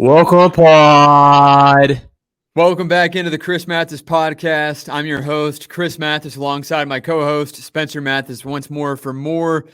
Welcome, Pod. Welcome back into the Chris Mathis podcast. I'm your host, Chris Mathis, alongside my co-host, Spencer Mathis, once more for more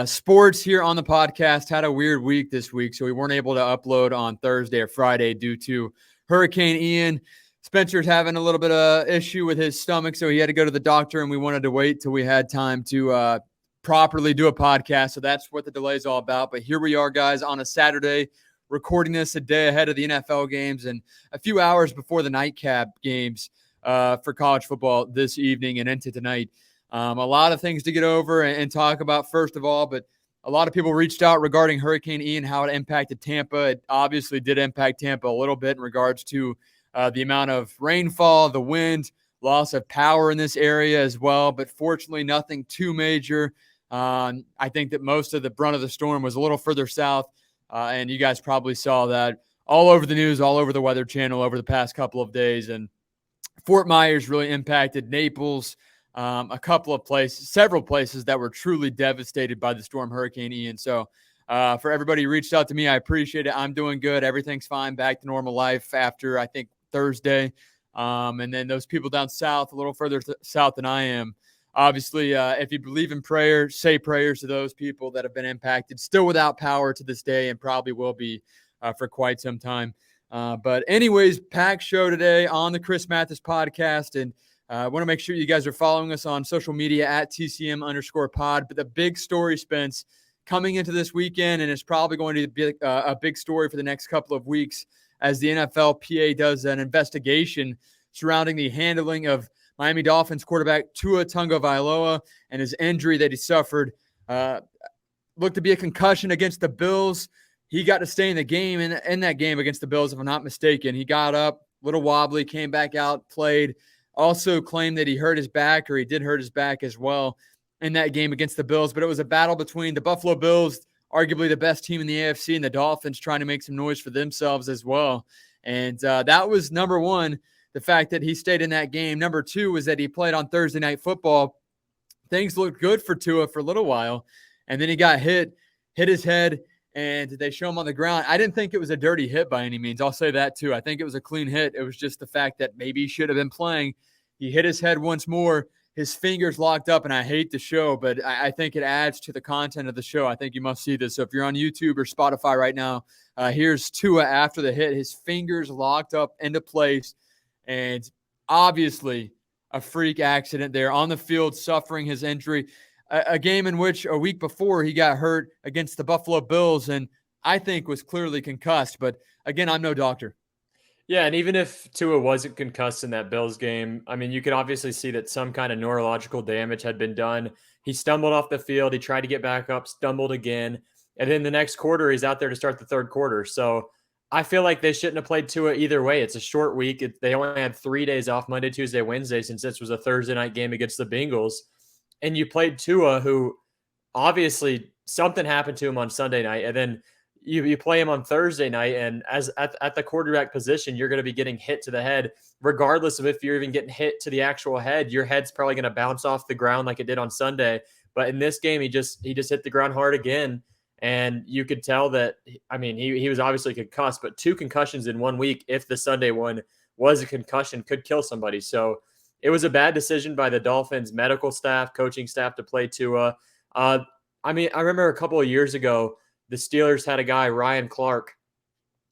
sports here on the podcast. Had a weird week this week, so we weren't able to upload on Thursday or Friday due to Hurricane Ian. Spencer's having a little bit of issue with his stomach, so he had to go to the doctor, and we wanted to wait till we had time to properly do a podcast. So that's what the delay is all about. But here we are, guys, on a Saturday, recording this a day ahead of the NFL games and a few hours before the nightcap games for college football this evening and into tonight. A lot of things to get over and talk about, first of all, but a lot of people reached out regarding Hurricane Ian, how it impacted Tampa. It obviously did impact Tampa a little bit in regards to the amount of rainfall, the wind, loss of power in this area as well, but fortunately nothing too major. I think that most of the brunt of the storm was a little further south. And you guys probably saw that all over the news, all over the Weather Channel over the past couple of days. And Fort Myers really impacted, Naples, a couple of places, several places that were truly devastated by the storm Hurricane Ian. So for everybody who reached out to me, I appreciate it. I'm doing good. Everything's fine, back to normal life after, I think, Thursday. And then those people down south, a little further south than I am, obviously, if you believe in prayer, say prayers to those people that have been impacted, still without power to this day, and probably will be for quite some time. But anyways, packed show today on the Chris Mathis podcast. And I want to make sure you guys are following us on social media at TCM_pod. But the big story, Spence, coming into this weekend, and it's probably going to be a big story for the next couple of weeks as the NFLPA does an investigation surrounding the handling of Miami Dolphins quarterback Tua Tagovailoa and his injury that he suffered. Looked to be a concussion against the Bills. He got to stay in the game, in that game against the Bills, if I'm not mistaken. He got up, a little wobbly, came back out, played. Also claimed that he hurt his back, or he did hurt his back as well in that game against the Bills. But it was a battle between the Buffalo Bills, arguably the best team in the AFC, and the Dolphins trying to make some noise for themselves as well. And that was number one, the fact that he stayed in that game. Number two was that he played on Thursday Night Football. Things looked good for Tua for a little while, and then he got hit his head, and they show him on the ground. I didn't think it was a dirty hit by any means. I'll say that too. I think it was a clean hit. It was just the fact that maybe he should have been playing. He hit his head once more. His fingers locked up, and I hate the show, but I think it adds to the content of the show. I think you must see this. So if you're on YouTube or Spotify right now, here's Tua after the hit. His fingers locked up into place. And obviously a freak accident there on the field, suffering his injury. A game in which a week before he got hurt against the Buffalo Bills and I think was clearly concussed. But again, I'm no doctor. Yeah, and even if Tua wasn't concussed in that Bills game, I mean, you could obviously see that some kind of neurological damage had been done. He stumbled off the field. He tried to get back up, stumbled again. And then the next quarter, he's out there to start the third quarter. So I feel like they shouldn't have played Tua either way. It's a short week. They only had 3 days off, Monday, Tuesday, Wednesday, since this was a Thursday night game against the Bengals. And you played Tua, who obviously something happened to him on Sunday night. And then you play him on Thursday night. And as at the quarterback position, you're going to be getting hit to the head. Regardless of if you're even getting hit to the actual head, your head's probably going to bounce off the ground like it did on Sunday. But in this game, he just hit the ground hard again. And you could tell that, I mean, he was obviously concussed, but 2 concussions in 1 week, if the Sunday one was a concussion, could kill somebody. So it was a bad decision by the Dolphins medical staff, coaching staff to play Tua. I mean, I remember a couple of years ago, the Steelers had a guy, Ryan Clark,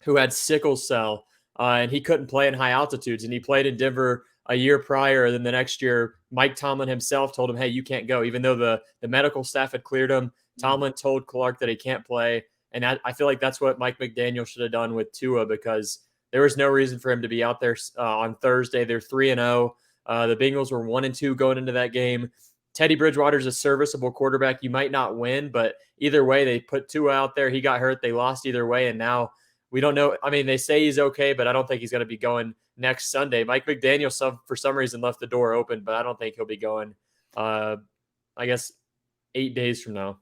who had sickle cell, and he couldn't play in high altitudes, and he played in Denver a year prior. And then the next year, Mike Tomlin himself told him, hey, you can't go. Even though the medical staff had cleared him, Tomlin told Clark that he can't play. And I feel like that's what Mike McDaniel should have done with Tua, because there was no reason for him to be out there on Thursday. They're 3-0. The Bengals were 1-2 going into that game. Teddy Bridgewater is a serviceable quarterback. You might not win, but either way, they put Tua out there. He got hurt. They lost either way, and now we don't know. I mean, they say he's okay, but I don't think he's going to be going next Sunday. Mike McDaniel, for some reason, left the door open, but I don't think he'll be going, I guess, 8 days from now.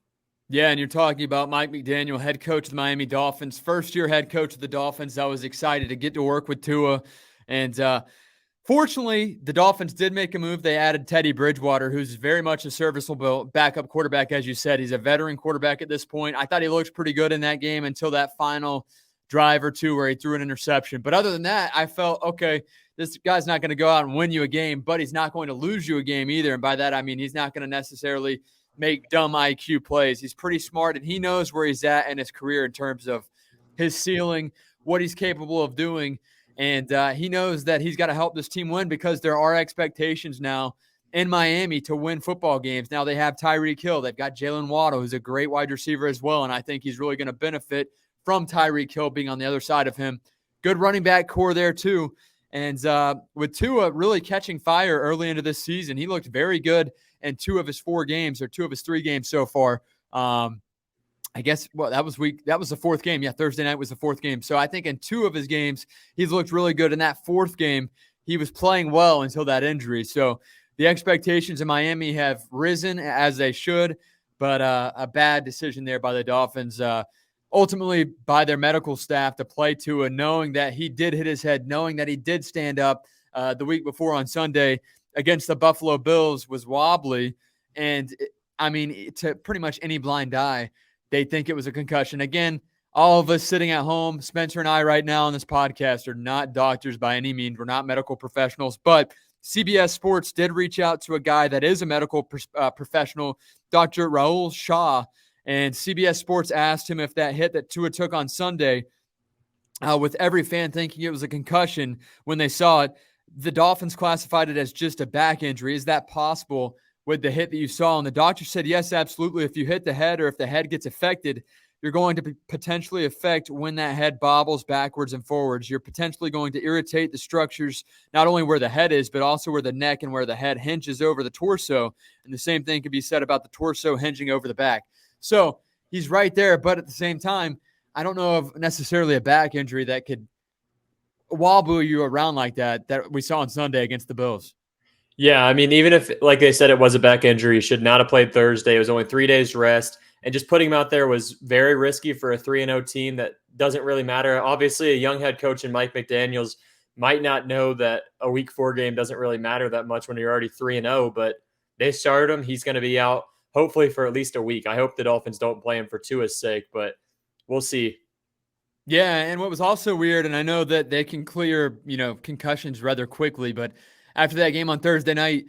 Yeah, and you're talking about Mike McDaniel, head coach of the Miami Dolphins, first-year head coach of the Dolphins. I was excited to get to work with Tua. And fortunately, the Dolphins did make a move. They added Teddy Bridgewater, who's very much a serviceable backup quarterback, as you said. He's a veteran quarterback at this point. I thought he looked pretty good in that game until that final drive or two where he threw an interception. But other than that, I felt, okay, this guy's not going to go out and win you a game, but he's not going to lose you a game either. And by that, I mean he's not going to necessarily make dumb IQ plays. He's pretty smart, and he knows where he's at in his career in terms of his ceiling, what he's capable of doing. And he knows that he's got to help this team win because there are expectations now in Miami to win football games. Now they have Tyreek Hill. They've got Jalen Waddle, who's a great wide receiver as well, and I think he's really going to benefit from Tyreek Hill being on the other side of him. Good running back core there too. And with Tua really catching fire early into this season, he looked very good in 2 of his 4 games or 2 of his 3 games so far. I guess, well, that was the 4th game. Yeah, Thursday night was the 4th game. So I think in 2 of his games, he's looked really good. In that 4th game, he was playing well until that injury. So the expectations in Miami have risen as they should, but a bad decision there by the Dolphins. Ultimately by their medical staff to play Tua, knowing that he did hit his head, knowing that he did stand up the week before on Sunday against the Buffalo Bills was wobbly. And, I mean, to pretty much any blind eye, they think it was a concussion. Again, all of us sitting at home, Spencer and I right now on this podcast are not doctors by any means. We're not medical professionals, but CBS Sports did reach out to a guy that is a medical professional, Dr. Raul Shah, and CBS Sports asked him if that hit that Tua took on Sunday, with every fan thinking it was a concussion when they saw it, the Dolphins classified it as just a back injury. Is that possible with the hit that you saw? And the doctor said, yes, absolutely. If you hit the head or if the head gets affected, you're going to potentially affect when that head bobbles backwards and forwards. You're potentially going to irritate the structures, not only where the head is, but also where the neck and where the head hinges over the torso. And the same thing can be said about the torso hinging over the back. So he's right there, but at the same time, I don't know of necessarily a back injury that could wobble you around like that we saw on Sunday against the Bills. Yeah, I mean, even if, like they said, it was a back injury, he should not have played Thursday. It was only 3 days rest, and just putting him out there was very risky for a 3-0 team that doesn't really matter. Obviously, a young head coach in Mike McDaniels might not know that a Week 4 game doesn't really matter that much when you're already 3-0, but they started him. He's going to be out hopefully for at least a week. I hope the Dolphins don't play him for Tua's sake, but we'll see. Yeah, and what was also weird, and I know that they can clear, concussions rather quickly, but after that game on Thursday night,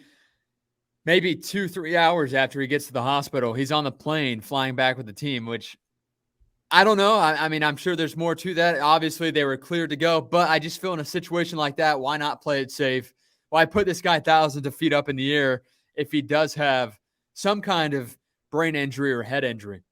maybe 2-3 hours after he gets to the hospital, he's on the plane flying back with the team, which I don't know. I mean, I'm sure there's more to that. Obviously, they were cleared to go, but I just feel in a situation like that, why not play it safe? Why put this guy thousands of feet up in the air if he does have some kind of brain injury or head injury?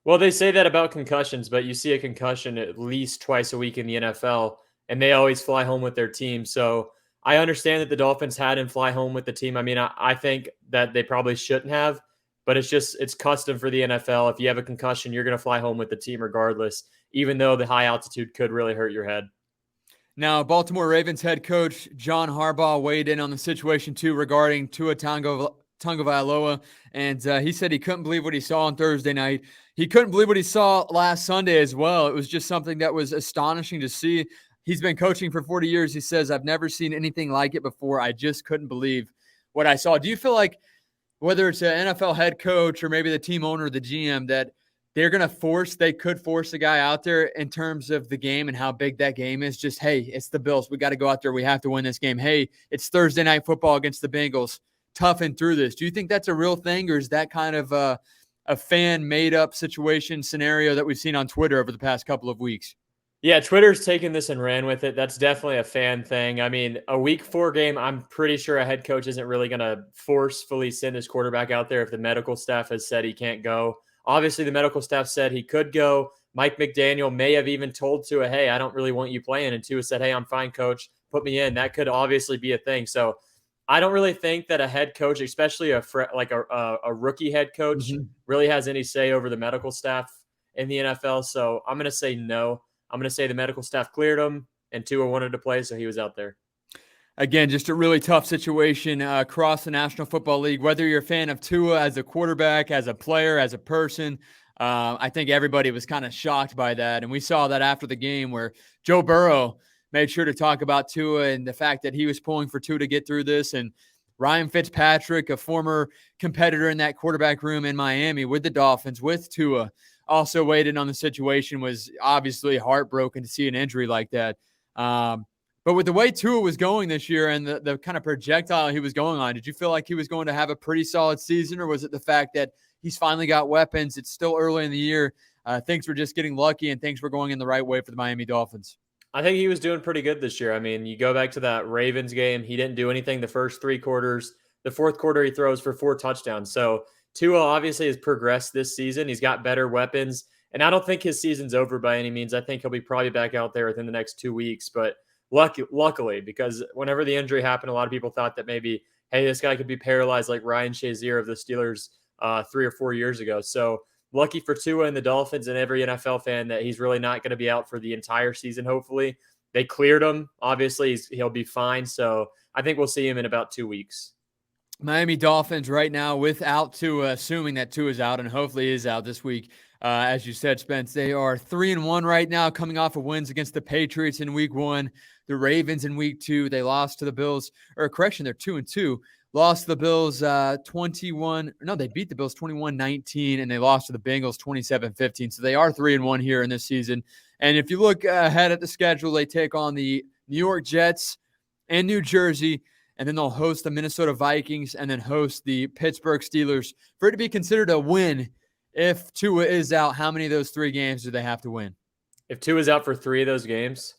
Well, they say that about concussions, but you see a concussion at least twice a week in the NFL, and they always fly home with their team. So I understand that the Dolphins had him fly home with the team. I mean, I think that they probably shouldn't have, but it's custom for the NFL. If you have a concussion, you're going to fly home with the team regardless, even though the high altitude could really hurt your head. Now, Baltimore Ravens head coach John Harbaugh weighed in on the situation too regarding Tua Tagovailoa, and he said he couldn't believe what he saw on Thursday night. He couldn't believe what he saw last Sunday as well. It was just something that was astonishing to see. He's been coaching for 40 years. He says, I've never seen anything like it before. I just couldn't believe what I saw. Do you feel like whether it's an NFL head coach or maybe the team owner or the GM that they could force a guy out there in terms of the game and how big that game is? Just, hey, it's the Bills. We got to go out there. We have to win this game. Hey, it's Thursday night football against the Bengals. Toughen through this. Do you think that's a real thing, or is that kind of a fan made up situation scenario that we've seen on Twitter over the past couple of weeks? Yeah, Twitter's taken this and ran with it. That's definitely a fan thing. I mean, a Week 4 game, I'm pretty sure a head coach isn't really going to forcefully send his quarterback out there if the medical staff has said he can't go. Obviously, the medical staff said he could go. Mike McDaniel may have even told Tua, hey, I don't really want you playing. And Tua said, hey, I'm fine, coach. Put me in. That could obviously be a thing. So I don't really think that a head coach, especially a rookie head coach, really has any say over the medical staff in the NFL. So I'm going to say no. I'm going to say the medical staff cleared him, and Tua wanted to play, so he was out there. Again, just a really tough situation across the National Football League. Whether you're a fan of Tua as a quarterback, as a player, as a person, I think everybody was kind of shocked by that. And we saw that after the game where Joe Burrow made sure to talk about Tua and the fact that he was pulling for Tua to get through this. And Ryan Fitzpatrick, a former competitor in that quarterback room in Miami with the Dolphins, with Tua, also weighed in on the situation, was obviously heartbroken to see an injury like that. But with the way Tua was going this year and the kind of projectile he was going on, did you feel like he was going to have a pretty solid season, or was it the fact that he's finally got weapons? It's still early in the year. Things were just getting lucky and things were going in the right way for the Miami Dolphins. I think he was doing pretty good this year. I mean, you go back to that Ravens game, he didn't do anything the first 3 quarters. The fourth quarter, he throws for 4 touchdowns. So Tua obviously has progressed this season. He's got better weapons. And I don't think his season's over by any means. I think he'll be probably back out there within the next 2 weeks. But luckily, because whenever the injury happened, a lot of people thought that maybe, hey, this guy could be paralyzed like Ryan Shazier of the Steelers 3 or 4 years ago. So lucky for Tua and the Dolphins and every NFL fan that he's really not going to be out for the entire season, hopefully. They cleared him. Obviously, he'll be fine. So I think we'll see him in about 2 weeks. Miami Dolphins right now without Tua, assuming that Tua is out, and hopefully is out this week. As you said, Spence, they are 3-1 right now, coming off of wins against the Patriots in week 1, the Ravens in week 2. They lost to the Bills, or correction, they're 2-2. Lost to the Bills they beat the Bills 21-19, and they lost to the Bengals 27-15. So they are 3-1 here in this season. And if you look ahead at the schedule, they take on the New York Jets and New Jersey, and then they'll host the Minnesota Vikings and then host the Pittsburgh Steelers. For it to be considered a win, if Tua is out, how many of those 3 games do they have to win? If Tua is out for 3 of those games,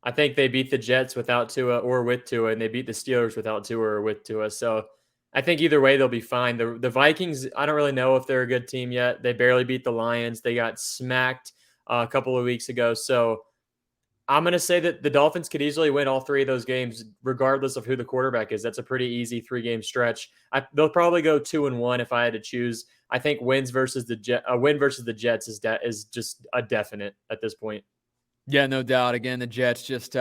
I think they beat the Jets without Tua or with Tua, and they beat the Steelers without Tua or with Tua. So I think either way, they'll be fine. The Vikings, I don't really know if they're a good team yet. They barely beat the Lions. They got smacked a couple of weeks ago. So I'm going to say that the Dolphins could easily win all 3 of those games, regardless of who the quarterback is. That's a pretty easy 3-game stretch. They'll probably go 2-1 if I had to choose. I think a win versus the Jets is just a definite at this point. Yeah, no doubt. Again, the Jets just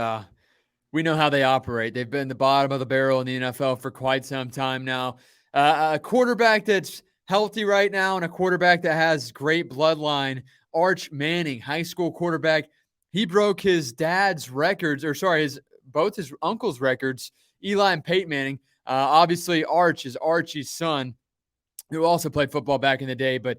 we know how they operate. They've been the bottom of the barrel in the NFL for quite some time now. A quarterback that's healthy right now and a quarterback that has great bloodline, Arch Manning, high school quarterback. He broke his dad's records, both his uncle's records, Eli and Peyton Manning. Obviously, Arch is Archie's son, who also played football back in the day. But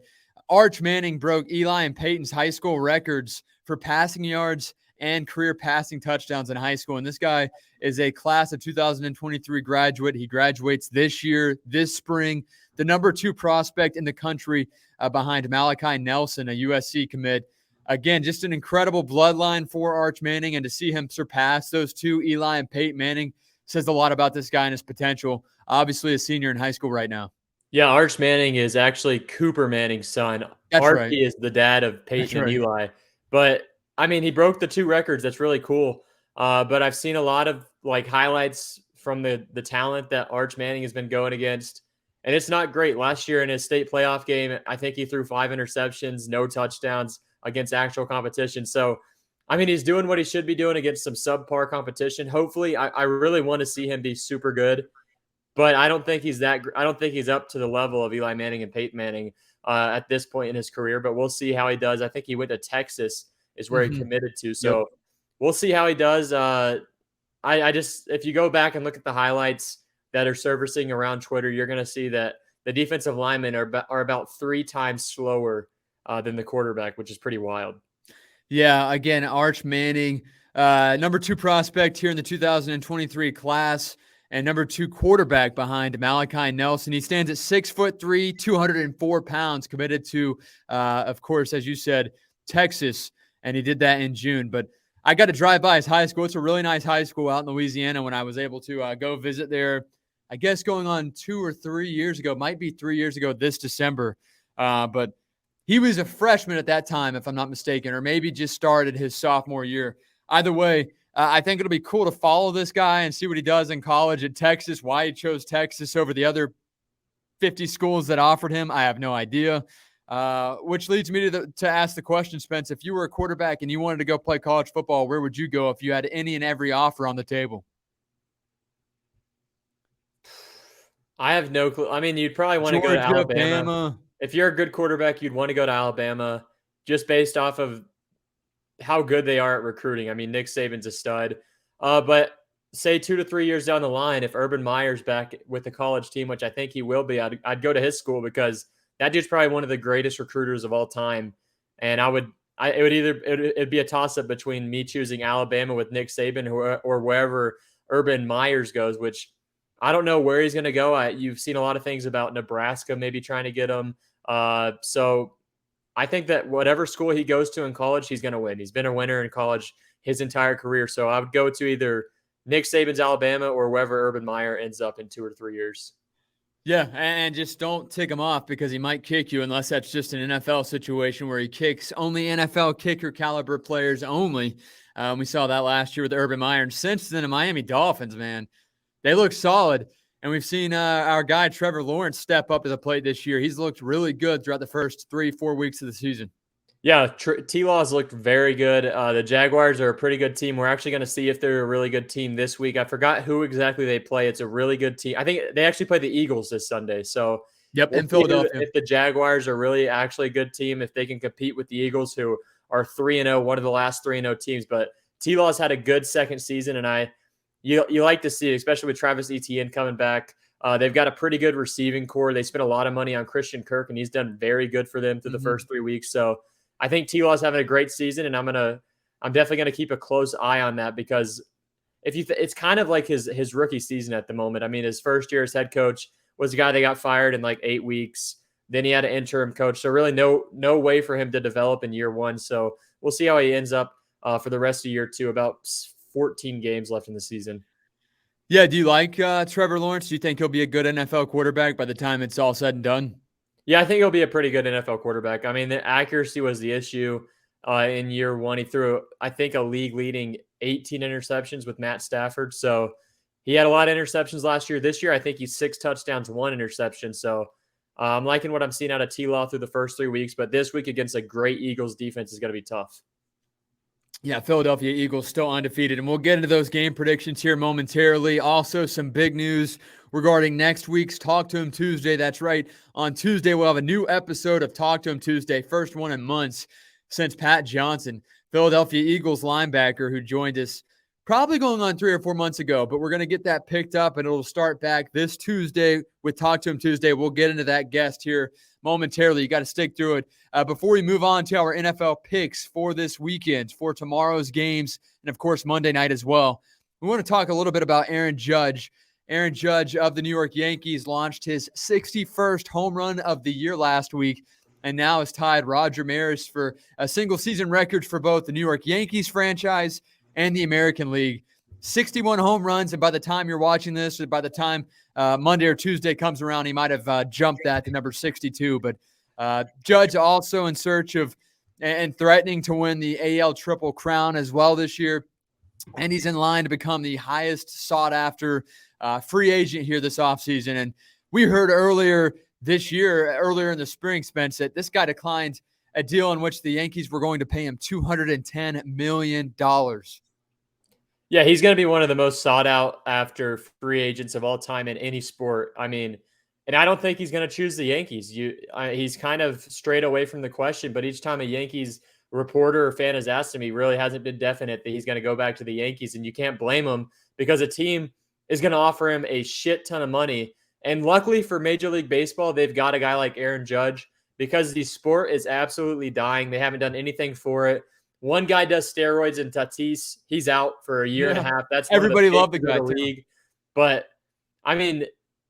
Arch Manning broke Eli and Peyton's high school records for passing yards and career passing touchdowns in high school. And this guy is a class of 2023 graduate. He graduates this year, this spring, the number 2 prospect in the country behind Malachi Nelson, a USC commit. Again, just an incredible bloodline for Arch Manning, and to see him surpass those 2, Eli and Peyton Manning, says a lot about this guy and his potential. Obviously a senior in high school right now. Yeah, Arch Manning is actually Cooper Manning's son. That's Archie right. is the dad of Peyton and Eli. But, I mean, he broke the 2 records. That's really cool. But I've seen a lot of highlights from the talent that Arch Manning has been going against, and it's not great. Last year in his state playoff game, I think he threw 5 interceptions, no touchdowns against actual competition. So, I mean, he's doing what he should be doing against some subpar competition. Hopefully, I really want to see him be super good, but I don't think he's up to the level of Eli Manning and Peyton Manning at this point in his career. But we'll see how he does. I think he went to Texas is where he committed to. So we'll see how he does. If you go back and look at the highlights that are surfacing around Twitter, you're going to see that the defensive linemen are about 3 times slower than the quarterback, which is pretty wild. Yeah, again, Arch Manning, number 2 prospect here in the 2023 class, and number 2 quarterback behind Malachi Nelson. He stands at 6'3", 204 pounds, committed to, of course, as you said, Texas, and he did that in June. But I got to drive by his high school. It's a really nice high school out in Louisiana when I was able to go visit there, I guess going on 2 or 3 years ago, might be 3 years ago this December. But he was a freshman at that time, if I'm not mistaken, or maybe just started his sophomore year. Either way, I think it'll be cool to follow this guy and see what he does in college at Texas, why he chose Texas over the other 50 schools that offered him. I have no idea, which leads me to ask the question, Spence, if you were a quarterback and you wanted to go play college football, where would you go if you had any and every offer on the table? I have no clue. I mean, you'd probably want to go to Alabama. If you're a good quarterback, you'd want to go to Alabama just based off of how good they are at recruiting. I mean, Nick Saban's a stud. But say 2 to 3 years down the line, if Urban Meyer's back with the college team, which I think he will be, I'd go to his school because that dude's probably one of the greatest recruiters of all time. And it'd be a toss up between me choosing Alabama with Nick Saban or wherever Urban Myers goes, which I don't know where he's going to go. You've seen a lot of things about Nebraska maybe trying to get him. So I think that whatever school he goes to in college, he's going to win. He's been a winner in college his entire career. So I would go to either Nick Saban's Alabama or wherever Urban Meyer ends up in 2 or 3 years. Yeah, and just don't tick him off because he might kick you unless that's just an NFL situation where he kicks only NFL kicker caliber players only. We saw that last year with Urban Meyer. And since then, the Miami Dolphins, man, they look solid. And we've seen our guy Trevor Lawrence step up to the plate this year. He's looked really good throughout the first 3-4 weeks of the season. Yeah, T-Law's looked very good. The Jaguars are a pretty good team. We're actually going to see if they're a really good team this week. I forgot who exactly they play. It's a really good team. I think they actually play the Eagles this Sunday. So yep, in Philadelphia. If the Jaguars are really actually a good team, if they can compete with the Eagles, who are 3-0, one of the last 3-0 teams. But T-Law's had a good second season, and you like to see it, especially with Travis Etienne coming back. They've got a pretty good receiving core. They spent a lot of money on Christian Kirk, and he's done very good for them through the first 3 weeks. So I think T-Law's having a great season, and I'm definitely gonna keep a close eye on that because it's kind of like his rookie season at the moment. I mean, his first year as head coach was a guy that got fired in like 8 weeks. Then he had an interim coach, so really no way for him to develop in year one. So we'll see how he ends up for the rest of year two. About 14 games left in the season. Yeah, do you like Trevor Lawrence? Do you think he'll be a good NFL quarterback by the time it's all said and done? Yeah, I think he'll be a pretty good NFL quarterback. I mean, the accuracy was the issue in year one. He threw, I think, a league-leading 18 interceptions with Matt Stafford. So he had a lot of interceptions last year. This year, I think he's 6 touchdowns, 1 interception. So I'm liking what I'm seeing out of T-Law through the first 3 weeks. But this week against a great Eagles defense is going to be tough. Yeah, Philadelphia Eagles still undefeated, and we'll get into those game predictions here momentarily. Also, some big news regarding next week's Talk to Him Tuesday. That's right. On Tuesday, we'll have a new episode of Talk to Him Tuesday, first one in months since Pat Johnson, Philadelphia Eagles linebacker, who joined us probably going on 3 or 4 months ago, but we're going to get that picked up, and it'll start back this Tuesday with Talk to Him Tuesday. We'll get into that guest here momentarily. You got to stick through it. Before we move on to our NFL picks for this weekend, for tomorrow's games, and of course Monday night as well, we want to talk a little bit about Aaron Judge. Aaron Judge of the New York Yankees launched his 61st home run of the year last week, and now has tied Roger Maris for a single season record for both the New York Yankees franchise and the American League. 61 home runs, and by the time you're watching this, or by the time Monday or Tuesday comes around, he might have jumped that to number 62. But Judge also in search of and threatening to win the AL Triple Crown as well this year. And he's in line to become the highest sought-after free agent here this offseason. And we heard earlier this year, earlier in the spring, Spence, that this guy declined a deal in which the Yankees were going to pay him $210 million. Yeah, he's going to be one of the most sought out after free agents of all time in any sport. I mean, and I don't think he's going to choose the Yankees. He's kind of strayed away from the question, but each time a Yankees reporter or fan has asked him, he really hasn't been definite that he's going to go back to the Yankees. And you can't blame him because a team is going to offer him a shit ton of money. And luckily for Major League Baseball, they've got a guy like Aaron Judge because the sport is absolutely dying. They haven't done anything for it. One guy does steroids, and Tatis, he's out for a year and a half. That's everybody loved the guy league. But I mean,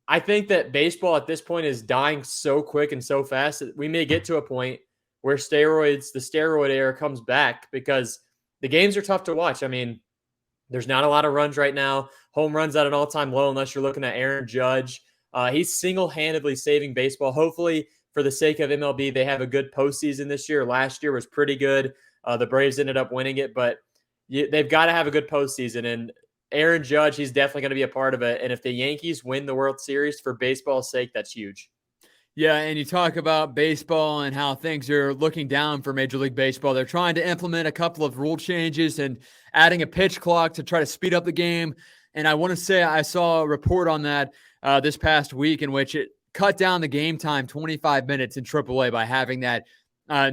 I think that baseball at this point is dying so quick and so fast that we may get to a point where the steroid era comes back because the games are tough to watch. I mean, there's not a lot of runs right now. Home runs at an all-time low unless you're looking at Aaron Judge. He's single-handedly saving baseball. Hopefully, for the sake of MLB, they have a good postseason this year. Last year was pretty good. The Braves ended up winning it, but they've got to have a good postseason. And Aaron Judge, he's definitely going to be a part of it. And if the Yankees win the World Series for baseball's sake, that's huge. Yeah, and you talk about baseball and how things are looking down for Major League Baseball. They're trying to implement a couple of rule changes and adding a pitch clock to try to speed up the game. And I want to say I saw a report on that this past week in which it cut down the game time 25 minutes in AAA by having that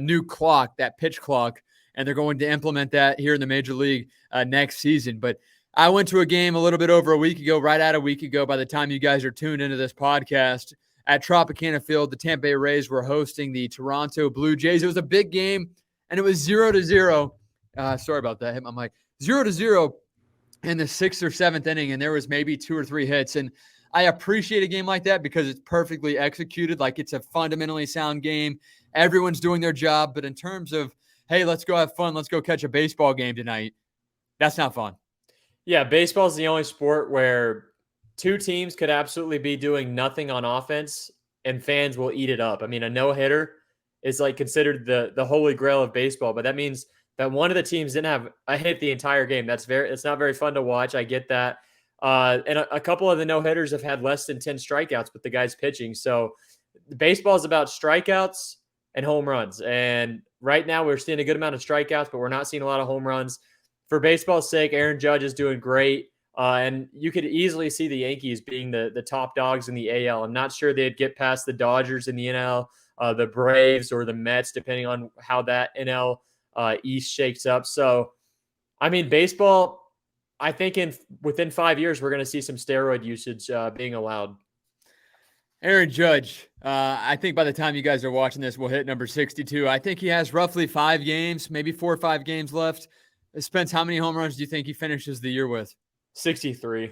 new clock, that pitch clock. And they're going to implement that here in the Major League next season. But I went to a game a little bit over a week ago, right at a week ago, by the time you guys are tuned into this podcast, at Tropicana Field. The Tampa Bay Rays were hosting the Toronto Blue Jays. It was a big game, and it was 0-0. Sorry about that. I hit my mic. 0-0 in the 6th or 7th inning, and there was maybe 2 or 3 hits. And I appreciate a game like that because it's perfectly executed. Like, it's a fundamentally sound game. Everyone's doing their job. But in terms of, hey, let's go have fun, let's go catch a baseball game tonight, that's not fun. Yeah, baseball is the only sport where two teams could absolutely be doing nothing on offense and fans will eat it up. I mean, a no-hitter is like considered the holy grail of baseball, but that means that one of the teams didn't have a hit the entire game. It's not very fun to watch. I get that. And a couple of the no-hitters have had less than 10 strikeouts with the guys pitching. So baseball is about strikeouts and home runs. And right now we're seeing a good amount of strikeouts, but we're not seeing a lot of home runs. For baseball's sake, Aaron Judge is doing great. And you could easily see the Yankees being the top dogs in the AL. I'm not sure they'd get past the Dodgers in the NL, the Braves, or the Mets, depending on how that NL East shakes up. So, I mean, baseball, I think within 5 years, we're going to see some steroid usage being allowed. Aaron Judge, I think by the time you guys are watching this, we'll hit number 62. I think he has roughly 5 games, maybe 4 or 5 games left. Spence, how many home runs do you think he finishes the year with? 63.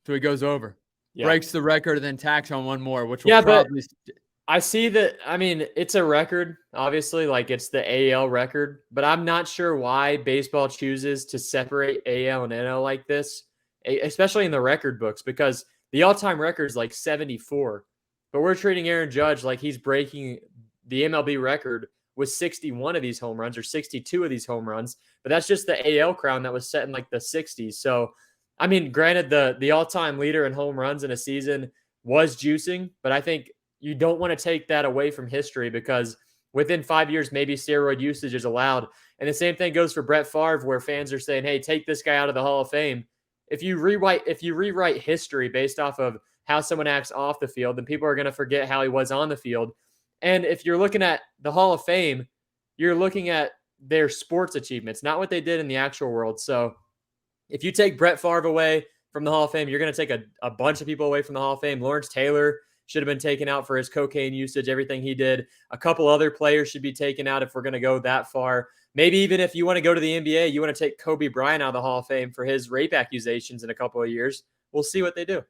So he goes over. Yeah. Breaks the record and then tacks on one more, which will probably... But I see that, I mean, it's a record, obviously, like it's the AL record, but I'm not sure why baseball chooses to separate AL and NL like this, especially in the record books, because the all-time record is like 74, but we're treating Aaron Judge like he's breaking the MLB record with 61 of these home runs or 62 of these home runs, but that's just the AL crown that was set in like the 60s. So, I mean, granted, the all-time leader in home runs in a season was juicing, but I think you don't want to take that away from history because within 5 years, maybe steroid usage is allowed. And the same thing goes for Brett Favre, where fans are saying, hey, take this guy out of the Hall of Fame. If you rewrite history based off of how someone acts off the field, then people are going to forget how he was on the field. And if you're looking at the Hall of Fame, you're looking at their sports achievements, not what they did in the actual world. So if you take Brett Favre away from the Hall of Fame, you're going to take a bunch of people away from the Hall of Fame. Lawrence Taylor should have been taken out for his cocaine usage, everything he did. A couple other players should be taken out if we're going to go that far. Maybe even if you want to go to the NBA, you want to take Kobe Bryant out of the Hall of Fame for his rape accusations in a couple of years. We'll see what they do.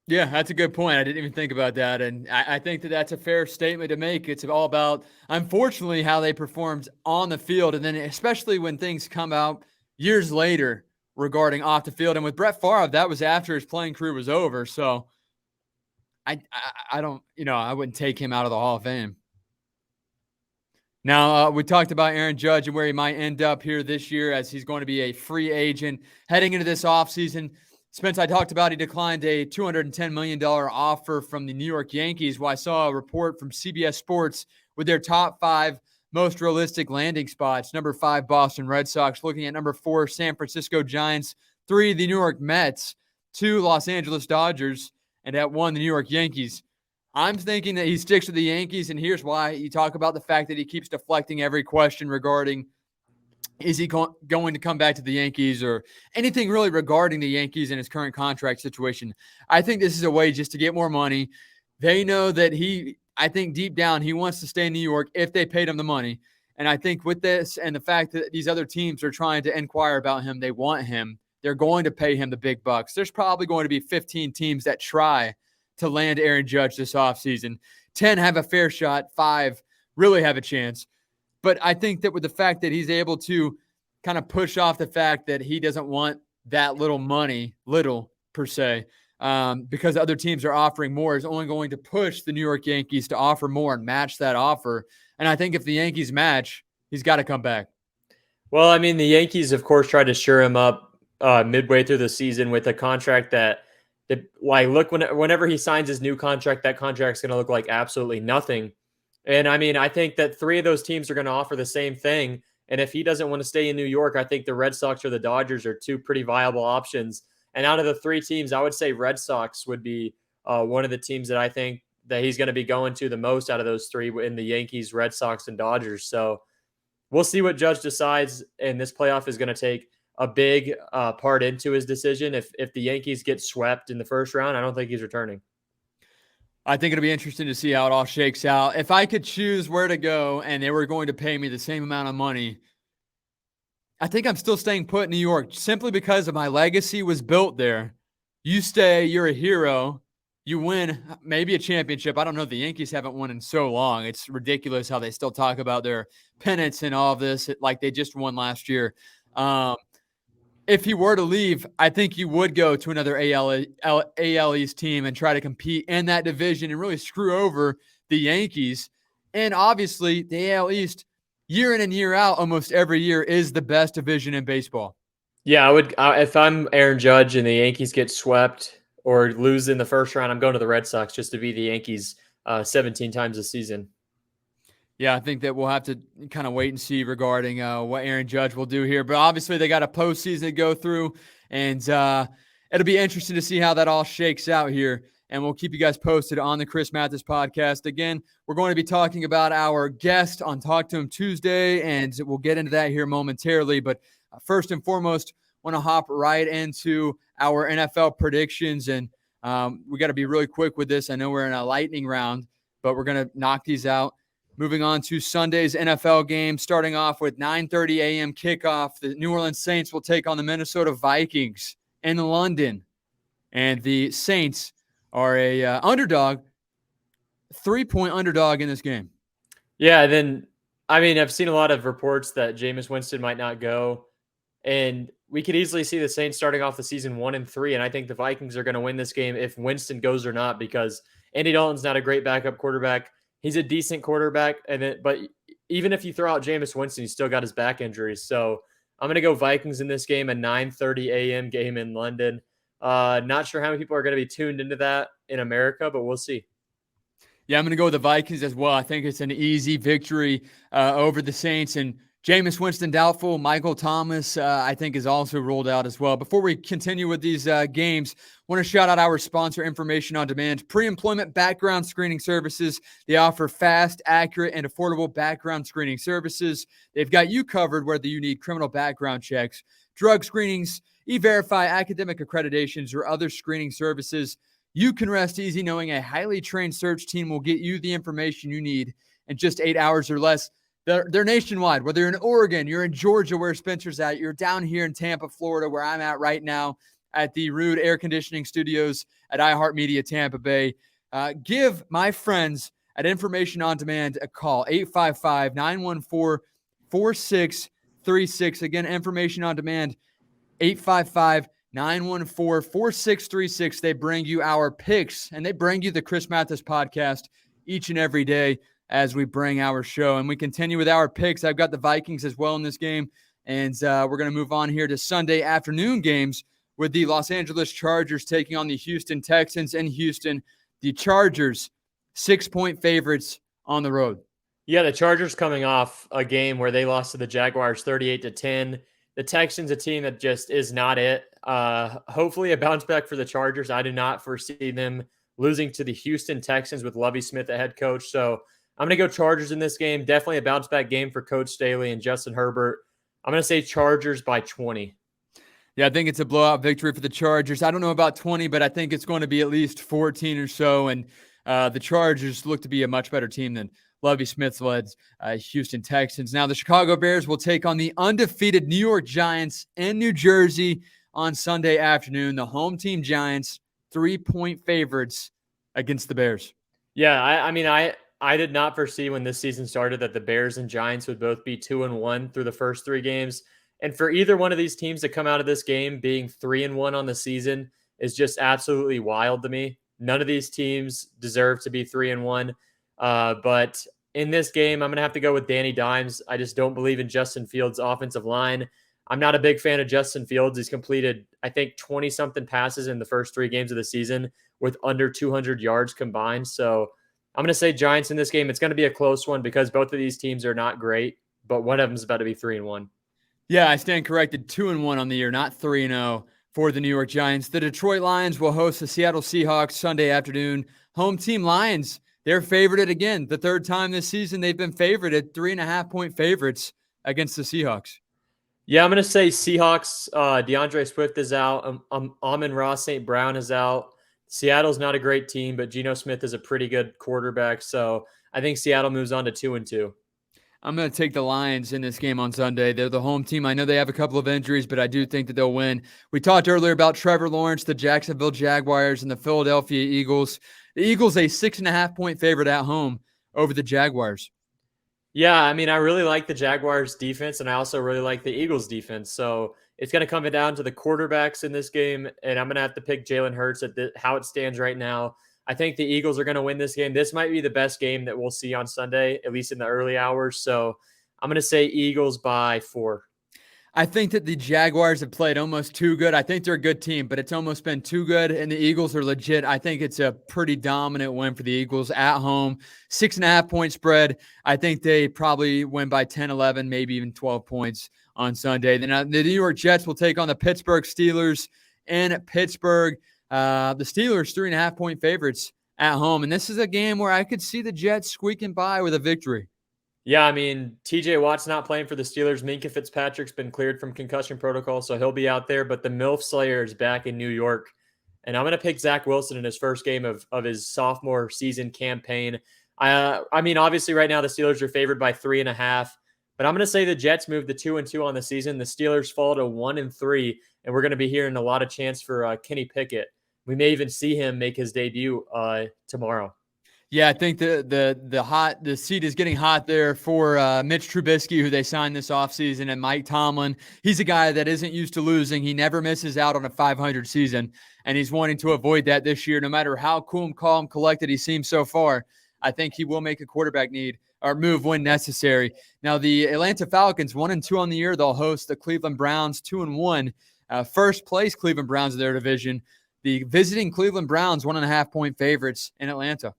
Yeah, that's a good point. I didn't even think about that. And I think that that's a fair statement to make. It's all about, unfortunately, how they performed on the field. And then especially when things come out years later regarding off the field. And with Brett Favre, that was after his playing career was over. So I don't, I wouldn't take him out of the Hall of Fame. Now, we talked about Aaron Judge and where he might end up here this year as he's going to be a free agent heading into this offseason. Spence, I talked about he declined a $210 million offer from the New York Yankees. Well, I saw a report from CBS Sports with their top 5 most realistic landing spots. Number 5, Boston Red Sox. Looking at number 4, San Francisco Giants. 3, the New York Mets. 2, Los Angeles Dodgers. And at 1, the New York Yankees. I'm thinking that he sticks with the Yankees, and here's why. You talk about the fact that he keeps deflecting every question regarding is he going to come back to the Yankees or anything really regarding the Yankees and his current contract situation. I think this is a way just to get more money. They know that I think deep down, he wants to stay in New York if they paid him the money. And I think with this and the fact that these other teams are trying to inquire about him, they want him, they're going to pay him the big bucks. There's probably going to be 15 teams that try to land Aaron Judge this offseason. 10 have a fair shot. 5 really have a chance. But I think that with the fact that he's able to kind of push off the fact that he doesn't want that little money, per se, because other teams are offering more, is only going to push the New York Yankees to offer more and match that offer. And I think if the Yankees match, he's got to come back. Well, I mean, the Yankees, of course, tried to shore him up midway through the season with a contract that look, whenever he signs his new contract, that contract's going to look like absolutely nothing. And I mean, I think that 3 of those teams are going to offer the same thing. And if he doesn't want to stay in New York, I think the Red Sox or the Dodgers are 2 pretty viable options. And out of the 3 teams, I would say Red Sox would be one of the teams that I think that he's going to be going to the most out of those 3 in the Yankees, Red Sox, and Dodgers. So we'll see what Judge decides. And this playoff is going to take a big part into his decision. If the Yankees get swept in the first round, I don't think he's returning. I think it'll be interesting to see how it all shakes out. If I could choose where to go and they were going to pay me the same amount of money, I think I'm still staying put in New York simply because of my legacy was built there. You stay, you're a hero. You win maybe a championship. I don't know. The Yankees haven't won in so long. It's ridiculous how they still talk about their pennants and all of this like they just won last year. If he were to leave, I think you would go to another AL East team and try to compete in that division and really screw over the Yankees. And obviously, the AL East, year in and year out, almost every year, is the best division in baseball. Yeah, I would. If I'm Aaron Judge and the Yankees get swept or lose in the first round, I'm going to the Red Sox just to be the Yankees 17 times this season. Yeah, I think that we'll have to kind of wait and see regarding what Aaron Judge will do here. But obviously, they got a postseason to go through, and it'll be interesting to see how that all shakes out here. And we'll keep you guys posted on the Chris Mathis podcast. Again, we're going to be talking about our guest on Talk to Him Tuesday, and we'll get into that here momentarily. But first and foremost, want to hop right into our NFL predictions. And we got to be really quick with this. I know we're in a lightning round, but we're going to knock these out. Moving on to Sunday's NFL game, starting off with 9:30 a.m. kickoff. The New Orleans Saints will take on the Minnesota Vikings in London. And the Saints are a underdog, 3-point underdog in this game. Yeah, then, I've seen a lot of reports that Jameis Winston might not go. And we could easily see the Saints starting off the season 1-3. And I think the Vikings are going to win this game if Winston goes or not, because Andy Dalton's not a great backup quarterback. He's a decent quarterback, but even if you throw out Jameis Winston, he's still got his back injuries. So I'm going to go Vikings in this game, a 9:30 a.m. game in London. Not sure how many people are going to be tuned into that in America, but we'll see. Yeah, I'm going to go with the Vikings as well. I think it's an easy victory over the Saints. And Jameis Winston doubtful. Michael Thomas, I think, is also ruled out as well. Before we continue with these games, I want to shout out our sponsor, Information on Demand, pre-employment background screening services. They offer fast, accurate, and affordable background screening services. They've got you covered whether you need criminal background checks, drug screenings, E-Verify, academic accreditations, or other screening services. You can rest easy knowing a highly trained search team will get you the information you need in just 8 hours or less. They're nationwide, whether you're in Oregon, you're in Georgia where Spencer's at, you're down here in Tampa, Florida, where I'm at right now at the Rude Air Conditioning Studios at iHeartMedia Tampa Bay. Give my friends at Information on Demand a call, 855-914-4636. Again, Information on Demand, 855-914-4636. They bring you our picks, and they bring you the Chris Mathis podcast each and every day as we bring our show. And we continue with our picks. I've got the Vikings as well in this game. And we're going to move on here to Sunday afternoon games with the Los Angeles Chargers taking on the Houston Texans in Houston. The Chargers, 6-point favorites on the road. Yeah, the Chargers coming off a game where they lost to the Jaguars 38-10. The Texans, a team that just is not it. Hopefully a bounce back for the Chargers. I do not foresee them losing to the Houston Texans with Lovie Smith, the head coach. So I'm going to go Chargers in this game. Definitely a bounce back game for Coach Staley and Justin Herbert. I'm going to say Chargers by 20. Yeah, I think it's a blowout victory for the Chargers. I don't know about 20, but I think it's going to be at least 14 or so. And the Chargers look to be a much better team than Lovie Smith-led Houston Texans. Now, the Chicago Bears will take on the undefeated New York Giants in New Jersey on Sunday afternoon. The home team Giants, 3-point favorites against the Bears. Yeah, I did not foresee when this season started that the Bears and Giants would both be 2-1 through the first 3 games. And for either one of these teams to come out of this game being 3-1 on the season is just absolutely wild to me. None of these teams deserve to be 3-1. But in this game, I'm going to have to go with Danny Dimes. I just don't believe in Justin Fields' offensive line. I'm not a big fan of Justin Fields. He's completed, I think, 20-something passes in the first 3 games of the season with under 200 yards combined. So I'm going to say Giants in this game. It's going to be a close one because both of these teams are not great, but one of them is about to be 3-1. Yeah, I stand corrected. 2-1 on the year, not 3-0 for the New York Giants. The Detroit Lions will host the Seattle Seahawks Sunday afternoon. Home team Lions, they're favorited again. The third time this season they've been favorited, 3.5-point favorites against the Seahawks. Yeah, I'm going to say Seahawks. DeAndre Swift is out. Amon-Ra St. Brown is out. Seattle's not a great team, but Geno Smith is a pretty good quarterback. So I think Seattle moves on to 2-2. I'm going to take the Lions in this game on Sunday. They're the home team. I know they have a couple of injuries, but I do think that they'll win. We talked earlier about Trevor Lawrence, the Jacksonville Jaguars, and the Philadelphia Eagles. The Eagles a 6.5-point favorite at home over the Jaguars. Yeah, I mean, I really like the Jaguars defense, and I also really like the Eagles defense. So it's going to come down to the quarterbacks in this game, and I'm going to have to pick Jalen Hurts at how it stands right now. I think the Eagles are going to win this game. This might be the best game that we'll see on Sunday, at least in the early hours. So I'm going to say Eagles by 4. I think that the Jaguars have played almost too good. I think they're a good team, but it's almost been too good, and the Eagles are legit. I think it's a pretty dominant win for the Eagles at home. 6.5-point spread. I think they probably win by 10, 11, maybe even 12 points on Sunday. Then the New York Jets will take on the Pittsburgh Steelers in Pittsburgh. The Steelers, 3.5-point favorites at home, and this is a game where I could see the Jets squeaking by with a victory. Yeah, I mean, TJ Watt's not playing for the Steelers. Minkah Fitzpatrick's been cleared from concussion protocol, so he'll be out there. But the MILF Slayer is back in New York. And I'm going to pick Zach Wilson in his first game of his sophomore season campaign. I mean, obviously right now the Steelers are favored by 3.5. But I'm going to say the Jets move to 2-2 on the season. The Steelers fall to 1-3. And we're going to be hearing a lot of chants for Kenny Pickett. We may even see him make his debut tomorrow. Yeah, I think the seat is getting hot there for Mitch Trubisky, who they signed this offseason, and Mike Tomlin. He's a guy that isn't used to losing. He never misses out on a 500 season, and he's wanting to avoid that this year. No matter how cool, calm, collected he seems so far, I think he will make a quarterback move when necessary. Now, the Atlanta Falcons, 1-2 on the year. They'll host the Cleveland Browns, 2-1. First place Cleveland Browns in their division. The visiting Cleveland Browns, 1.5-point favorites in Atlanta.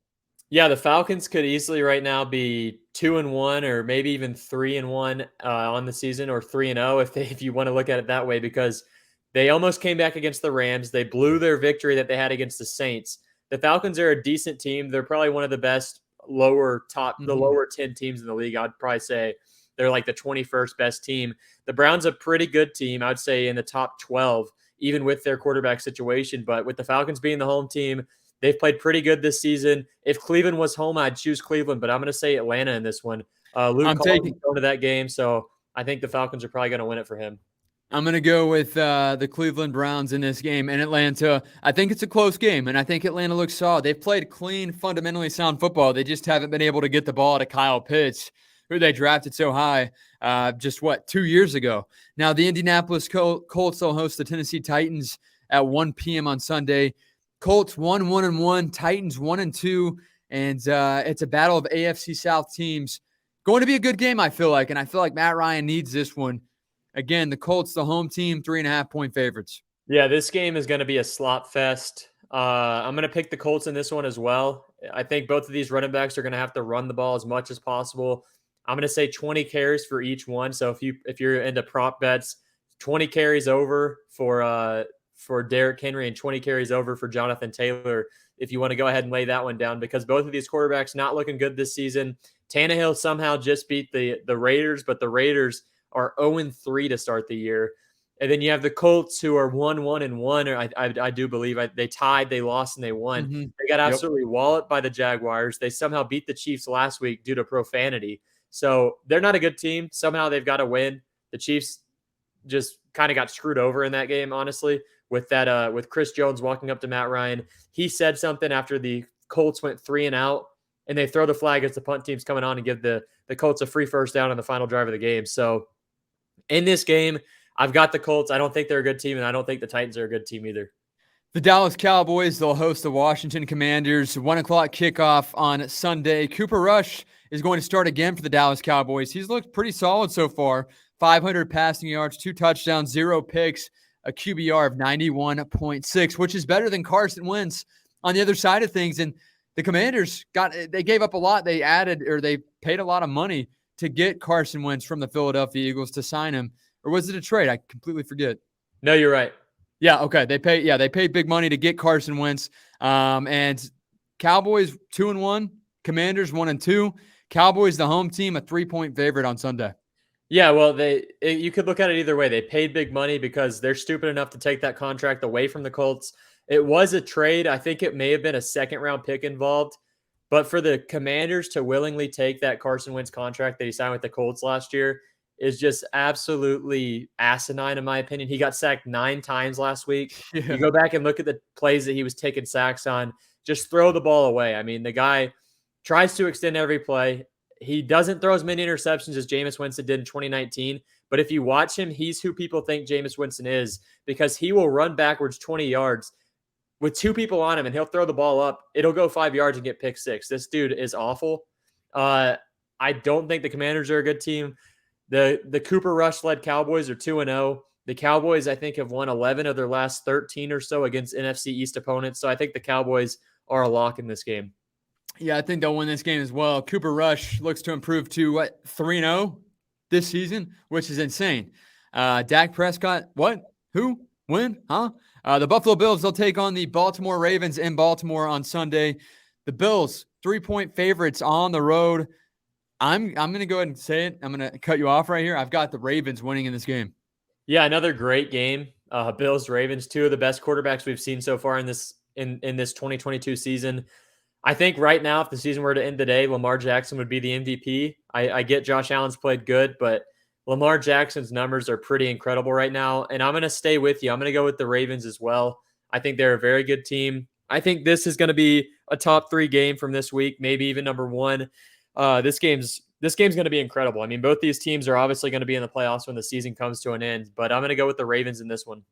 Yeah, the Falcons could easily right now be 2-1 or maybe even 3-1 on the season, or 3-0 if you want to look at it that way, because they almost came back against the Rams. They blew their victory that they had against the Saints. The Falcons are a decent team. They're probably one of the best the lower 10 teams in the league. I'd probably say they're like the 21st best team. The Browns a pretty good team. I'd say in the top 12, even with their quarterback situation. But with the Falcons being the home team, they've played pretty good this season. If Cleveland was home, I'd choose Cleveland, but I'm going to say Atlanta in this one. Luke Collins going to that game, so I think the Falcons are probably going to win it for him. I'm going to go with the Cleveland Browns in this game in Atlanta. I think it's a close game, and I think Atlanta looks solid. They've played clean, fundamentally sound football. They just haven't been able to get the ball to Kyle Pitts, who they drafted so high 2 years ago. Now, the Indianapolis Colts will host the Tennessee Titans at 1 p.m. on Sunday. Colts 1-1, Titans 1-2, and it's a battle of AFC South teams. Going to be a good game, I feel like, and I feel like Matt Ryan needs this one. Again, the Colts, the home team, 3.5-point favorites. Yeah, this game is going to be a slop fest. I'm going to pick the Colts in this one as well. I think both of these running backs are going to have to run the ball as much as possible. I'm going to say 20 carries for each one. So if you're into prop bets, 20 carries over for Derrick Henry and 20 carries over for Jonathan Taylor, if you want to go ahead and lay that one down, because both of these quarterbacks not looking good this season. Tannehill somehow just beat the Raiders, but the Raiders are 0-3 to start the year. And then you have the Colts, who are 1-1, or I do believe they tied, they lost, and they won. Mm-hmm. They got absolutely walloped by the Jaguars. They somehow beat the Chiefs last week due to profanity. So they're not a good team. Somehow they've got to win. The Chiefs just kind of got screwed over in that game, honestly, with Chris Jones walking up to Matt Ryan. He said something after the Colts went 3-and-out, and they throw the flag as the punt team's coming on and give the Colts a free first down on the final drive of the game. So in this game, I've got the Colts. I don't think they're a good team, and I don't think the Titans are a good team either. The Dallas Cowboys, they'll host the Washington Commanders. 1 o'clock kickoff on Sunday. Cooper Rush is going to start again for the Dallas Cowboys. He's looked pretty solid so far. 500 passing yards, 2 touchdowns, 0 picks, a QBR of 91.6, which is better than Carson Wentz on the other side of things. And the Commanders they gave up a lot. They paid a lot of money to get Carson Wentz from the Philadelphia Eagles to sign him. Or was it a trade? I completely forget. No, you're right. Yeah, okay. They paid big money to get Carson Wentz. And Cowboys 2-1, Commanders 1-2. Cowboys, the home team, a 3-point favorite on Sunday. Yeah, well, you could look at it either way. They paid big money because they're stupid enough to take that contract away from the Colts. It was a trade. I think it may have been a second-round pick involved. But for the Commanders to willingly take that Carson Wentz contract that he signed with the Colts last year is just absolutely asinine, in my opinion. He got sacked 9 times last week. Yeah. You go back and look at the plays that he was taking sacks on, just throw the ball away. I mean, the guy tries to extend every play. He doesn't throw as many interceptions as Jameis Winston did in 2019. But if you watch him, he's who people think Jameis Winston is, because he will run backwards 20 yards with 2 people on him, and he'll throw the ball up. It'll go 5 yards and get pick 6. This dude is awful. I don't think the Commanders are a good team. The Cooper Rush-led Cowboys are 2-0. The Cowboys, I think, have won 11 of their last 13 or so against NFC East opponents. So I think the Cowboys are a lock in this game. Yeah, I think they'll win this game as well. Cooper Rush looks to improve to 3-0 this season, which is insane. Dak Prescott, what? Who? When? Huh? The Buffalo Bills, they'll take on the Baltimore Ravens in Baltimore on Sunday. The Bills, 3-point favorites on the road. I'm going to go ahead and say it. I'm going to cut you off right here. I've got the Ravens winning in this game. Yeah, another great game. Bills, Ravens, 2 of the best quarterbacks we've seen so far in this 2022 season. I think right now, if the season were to end today, Lamar Jackson would be the MVP. I get Josh Allen's played good, but Lamar Jackson's numbers are pretty incredible right now, and I'm going to stay with you. I'm going to go with the Ravens as well. I think they're a very good team. I think this is going to be a top 3 game from this week, maybe even number 1. This game's going to be incredible. I mean, both these teams are obviously going to be in the playoffs when the season comes to an end, but I'm going to go with the Ravens in this one.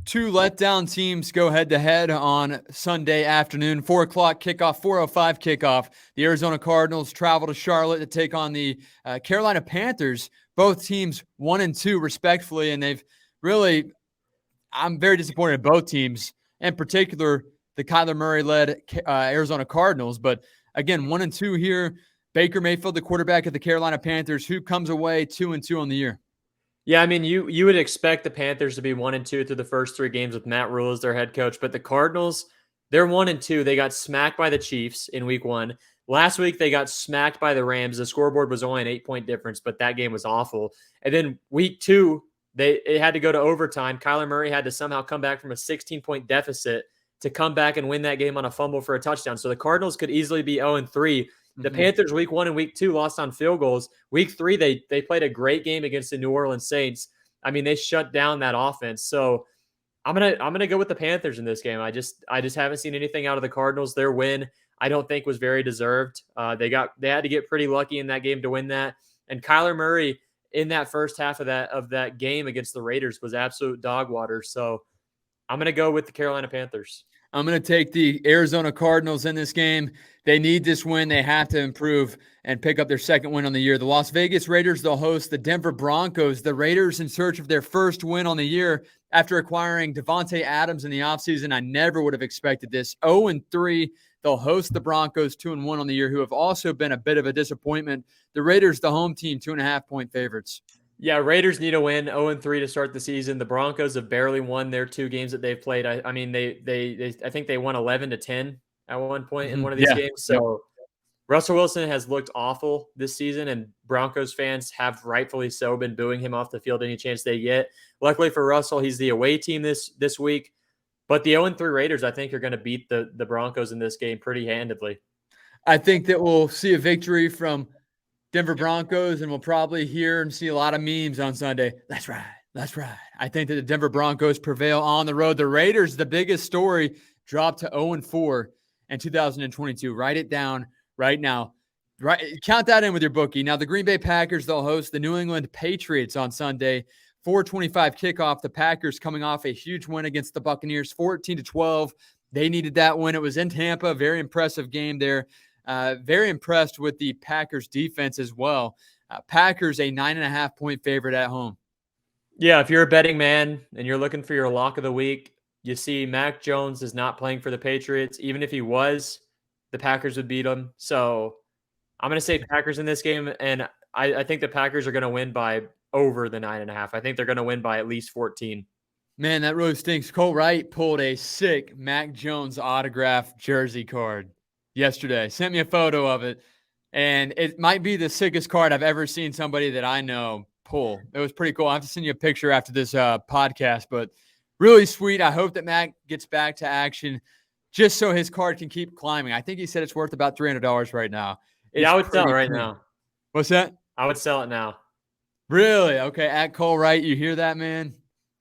2 letdown teams go head-to-head on Sunday afternoon, 4 o'clock kickoff, 4:05 kickoff. The Arizona Cardinals travel to Charlotte to take on the Carolina Panthers. Both teams 1-2 respectfully, and they've really – I'm very disappointed in both teams, in particular the Kyler Murray-led Arizona Cardinals. But, again, 1-2 here. Baker Mayfield, the quarterback of the Carolina Panthers, who comes away 2-2 on the year. Yeah, I mean, you would expect the Panthers to be 1-2 through the first 3 games with Matt Rule as their head coach, but the Cardinals, they're 1-2. They got smacked by the Chiefs in week 1. Last week, they got smacked by the Rams. The scoreboard was only an 8-point difference, but that game was awful. And then week 2, it had to go to overtime. Kyler Murray had to somehow come back from a 16-point deficit to come back and win that game on a fumble for a touchdown. So the Cardinals could easily be 0-3. The Panthers week 1 and week 2 lost on field goals. Week 3, they played a great game against the New Orleans Saints. I mean, they shut down that offense. So I'm gonna go with the Panthers in this game. I just haven't seen anything out of the Cardinals. Their win, I don't think, was very deserved. They had to get pretty lucky in that game to win that. And Kyler Murray in that first half of that game against the Raiders was absolute dog water. So I'm gonna go with the Carolina Panthers. I'm going to take the Arizona Cardinals in this game. They need this win. They have to improve and pick up their second win on the year. The Las Vegas Raiders, they'll host the Denver Broncos. The Raiders in search of their first win on the year after acquiring Devontae Adams in the offseason. I never would have expected this. 0-3. They'll host the Broncos, 2-1 on the year, who have also been a bit of a disappointment. The Raiders, the home team, 2.5-point favorites. Yeah, Raiders need a win, 0-3 to start the season. The Broncos have barely won their 2 games that they've played. I mean, I think they won 11-10 at one point in one of these games. So Russell Wilson has looked awful this season, and Broncos fans have rightfully so been booing him off the field any chance they get. Luckily for Russell, he's the away team this week. But the 0-3 Raiders, I think, are going to beat the Broncos in this game pretty handedly. I think that we'll see a victory from Denver Broncos, and we'll probably hear and see a lot of memes on Sunday. That's right. That's right. I think that the Denver Broncos prevail on the road. The Raiders, the biggest story, dropped to 0-4 in 2022. Write it down right now. Count that in with your bookie. Now, the Green Bay Packers, they'll host the New England Patriots on Sunday. 4:25 kickoff. The Packers coming off a huge win against the Buccaneers, 14-12. They needed that win. It was in Tampa. Very impressive game there. Very impressed with the Packers defense as well. Packers, a 9.5-point favorite at home. Yeah, if you're a betting man and you're looking for your lock of the week, you see Mac Jones is not playing for the Patriots. Even if he was, the Packers would beat him. So I'm going to say Packers in this game, and I think the Packers are going to win by over the 9.5. I think they're going to win by at least 14. Man, that really stinks. Cole Wright pulled a sick Mac Jones autograph jersey card yesterday. Sent me a photo of it, and it might be the sickest card I've ever seen somebody that I know pull. It was pretty cool. I have to send you a picture after this podcast, but Really sweet. I hope that Matt gets back to action just so his card can keep climbing. I think he said it's worth about $300 right now. It's I would sell it right cool. now. What's that? I would sell it now. Really? Okay, at Cole Wright, you hear that, man?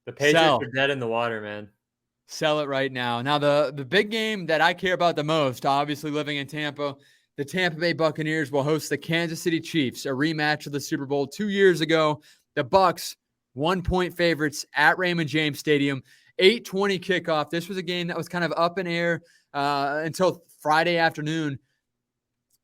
The Patriots are dead in the water, man. Sell it right now. Now, the big game that I care about the most, obviously living in Tampa, the Tampa Bay Buccaneers will host the Kansas City Chiefs, a rematch of the Super Bowl 2 years ago. The Bucs, 1-point favorites at Raymond James Stadium, 8:20 kickoff. This was a game that was kind of up in air until Friday afternoon,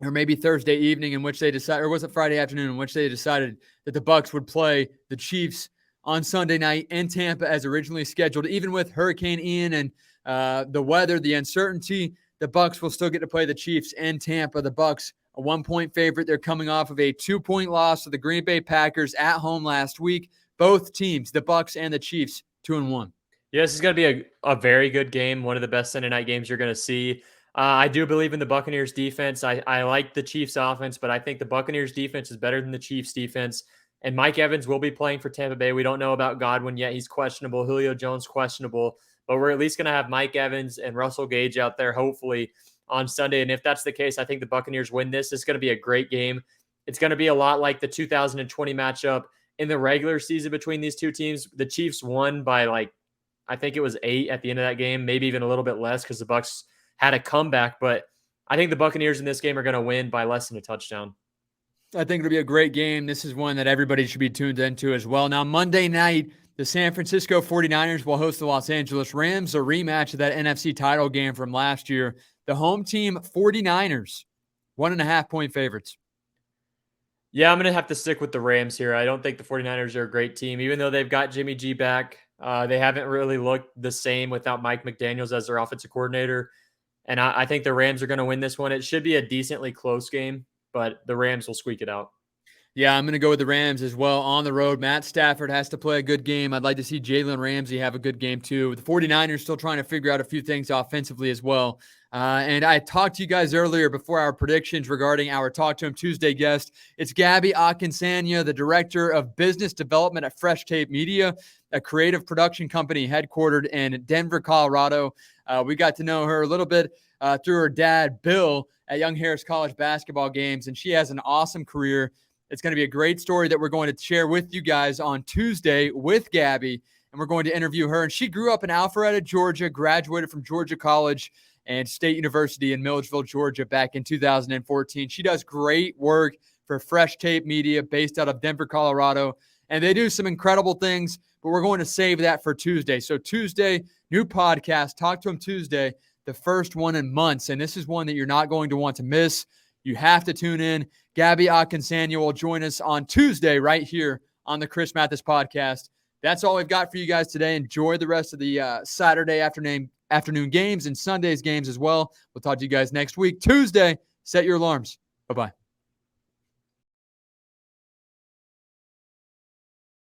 or maybe Thursday evening, in which they decided, or was it Friday afternoon, in which they decided that the Bucs would play the Chiefs on Sunday night in Tampa as originally scheduled. Even with Hurricane Ian and the weather, the uncertainty, the Bucs will still get to play the Chiefs in Tampa. The Bucs, a 1-point favorite. They're coming off of a 2-point loss to the Green Bay Packers at home last week. Both teams, the Bucs and the Chiefs, 2-1. Yeah, this is going to be a very good game. One of the best Sunday night games you're going to see. I do believe in the Buccaneers defense. I like the Chiefs offense, but I think the Buccaneers defense is better than the Chiefs defense. And Mike Evans will be playing for Tampa Bay. We don't know about Godwin yet. He's questionable. Julio Jones questionable. But we're at least going to have Mike Evans and Russell Gage out there, hopefully, on Sunday. And if that's the case, I think the Buccaneers win this. It's going to be a great game. It's going to be a lot like the 2020 matchup in the regular season between these two teams. The Chiefs won by I think it was 8 at the end of that game, maybe even a little bit less because the Bucs had a comeback. But I think the Buccaneers in this game are going to win by less than a touchdown. I think it'll be a great game. This is one that everybody should be tuned into as well. Now, Monday night, the San Francisco 49ers will host the Los Angeles Rams, a rematch of that NFC title game from last year. The home team, 49ers, 1.5-point favorites. Yeah, I'm going to have to stick with the Rams here. I don't think the 49ers are a great team. Even though they've got Jimmy G back, they haven't really looked the same without Mike McDaniels as their offensive coordinator. And I think the Rams are going to win this one. It should be a decently close game, but the Rams will squeak it out. Yeah, I'm going to go with the Rams as well on the road. Matt Stafford has to play a good game. I'd like to see Jalen Ramsey have a good game too. The 49ers still trying to figure out a few things offensively as well. And I talked to you guys earlier before our predictions regarding our Talk to Him Tuesday guest. It's Gabby Akinsanya, the Director of Business Development at Fresh Tape Media, a creative production company headquartered in Denver, Colorado. We got to know her a little bit through her dad, Bill, at Young Harris College basketball games, and she has an awesome career. It's going to be a great story that we're going to share with you guys on Tuesday with Gabby, and we're going to interview her. And she grew up in Alpharetta, Georgia, graduated from Georgia College and State University in Milledgeville, Georgia back in 2014. She does great work for Fresh Tape Media based out of Denver, Colorado, and they do some incredible things, but we're going to save that for Tuesday. So Tuesday, new podcast, Talk to Him Tuesday, the first one in months, and this is one that you're not going to want to miss. You have to tune in. Gabby Akinsanya will join us on Tuesday right here on the Chris Mathis podcast. That's all we've got for you guys today. Enjoy the rest of the Saturday afternoon games and Sunday's games as well. We'll talk to you guys next week. Tuesday, set your alarms. Bye-bye.